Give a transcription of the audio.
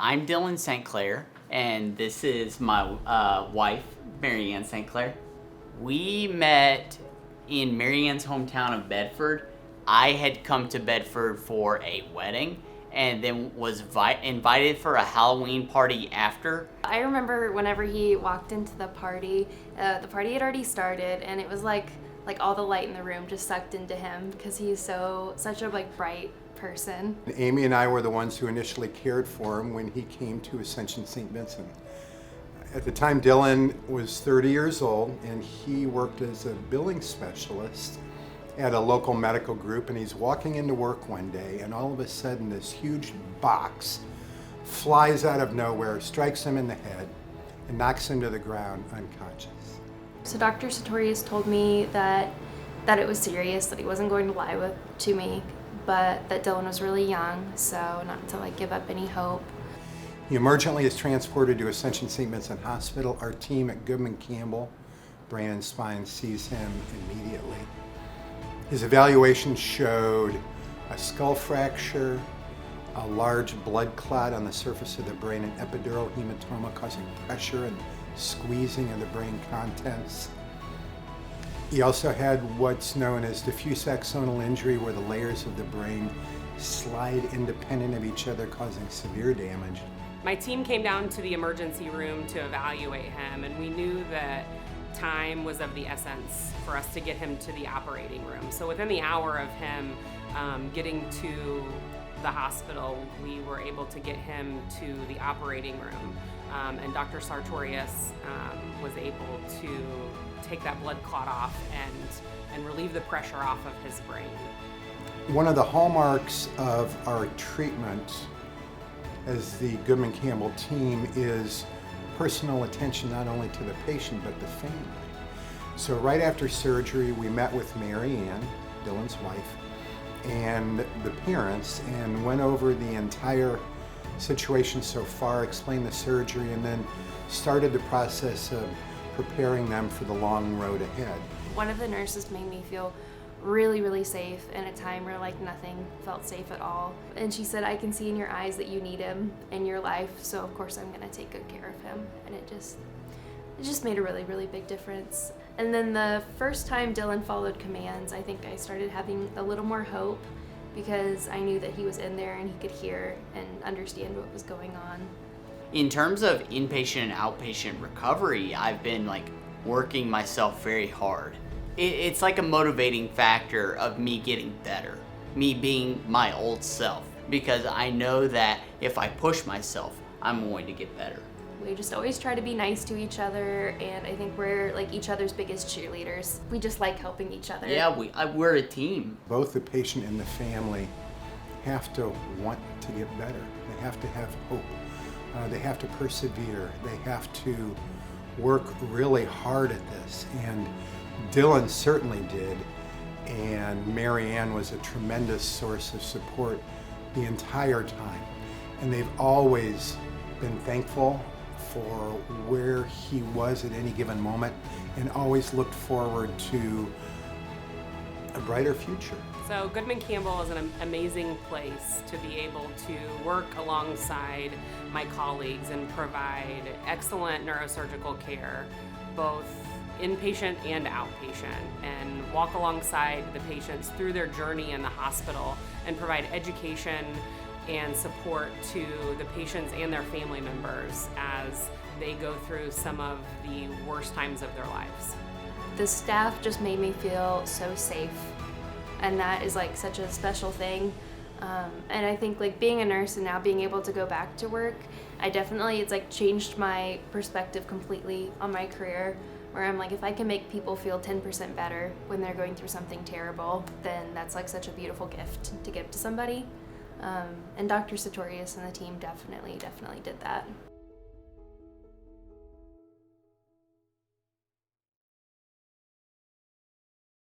I'm Dylan St. Clair, and this is my wife, Mary Ann St. Clair. We met in Mary Ann's hometown of Bedford. I had come to Bedford for a wedding and then was invited for a Halloween party after. I remember whenever he walked into the party had already started, and it was like all the light in the room just sucked into him because he's such a bright person. Amy and I were the ones who initially cared for him when he came to Ascension St. Vincent. At the time, Dylan was 30 years old, and he worked as a billing specialist at a local medical group, and he's walking into work one day, and all of a sudden this huge box flies out of nowhere, strikes him in the head, and knocks him to the ground unconscious. So Dr. Sartorius told me that it was serious, that he wasn't going to lie to me, but that Dylan was really young, so not to give up any hope. He emergently is transported to Ascension St. Vincent Hospital. Our team at Goodman Campbell, Brain and Spine, sees him immediately. His evaluation showed a skull fracture, a large blood clot on the surface of the brain, an epidural hematoma causing pressure and squeezing of the brain contents. He also had what's known as diffuse axonal injury, where the layers of the brain slide independent of each other, causing severe damage. My team came down to the emergency room to evaluate him, and we knew that time was of the essence for us to get him to the operating room. So within the hour of him getting to the hospital, we were able to get him to the operating room, and Dr. Sartorius was able to take that blood clot off and relieve the pressure off of his brain. One of the hallmarks of our treatment as the Goodman Campbell team is personal attention not only to the patient but the family. So right after surgery, we met with Mary Ann, Dylan's wife, and the parents, and went over the entire situation so far, explained the surgery, and then started the process of preparing them for the long road ahead. One of the nurses made me feel really, really safe in a time where nothing felt safe at all. And she said, "I can see in your eyes that you need him in your life, so of course I'm gonna take good care of him." And it just made a really, really big difference. And then the first time Dylan followed commands, I think I started having a little more hope, because I knew that he was in there and he could hear and understand what was going on. In terms of inpatient and outpatient recovery, I've been working myself very hard. It's like a motivating factor of me getting better, me being my old self, because I know that if I push myself, I'm going to get better. We just always try to be nice to each other, and I think we're each other's biggest cheerleaders. We just like helping each other. Yeah, we're a team. Both the patient and the family have to want to get better. They have to have hope. They have to persevere. They have to work really hard at this. And Dylan certainly did. And Mary Ann was a tremendous source of support the entire time. And they've always been thankful for where he was at any given moment, and always looked forward to a brighter future. So Goodman Campbell is an amazing place to be able to work alongside my colleagues and provide excellent neurosurgical care, both inpatient and outpatient, and walk alongside the patients through their journey in the hospital and provide education and support to the patients and their family members as they go through some of the worst times of their lives. The staff just made me feel so safe, and that is such a special thing. And I think being a nurse and now being able to go back to work, it's changed my perspective completely on my career, where I'm if I can make people feel 10% better when they're going through something terrible, then that's such a beautiful gift to give to somebody. And Dr. Sartorius and the team definitely did that.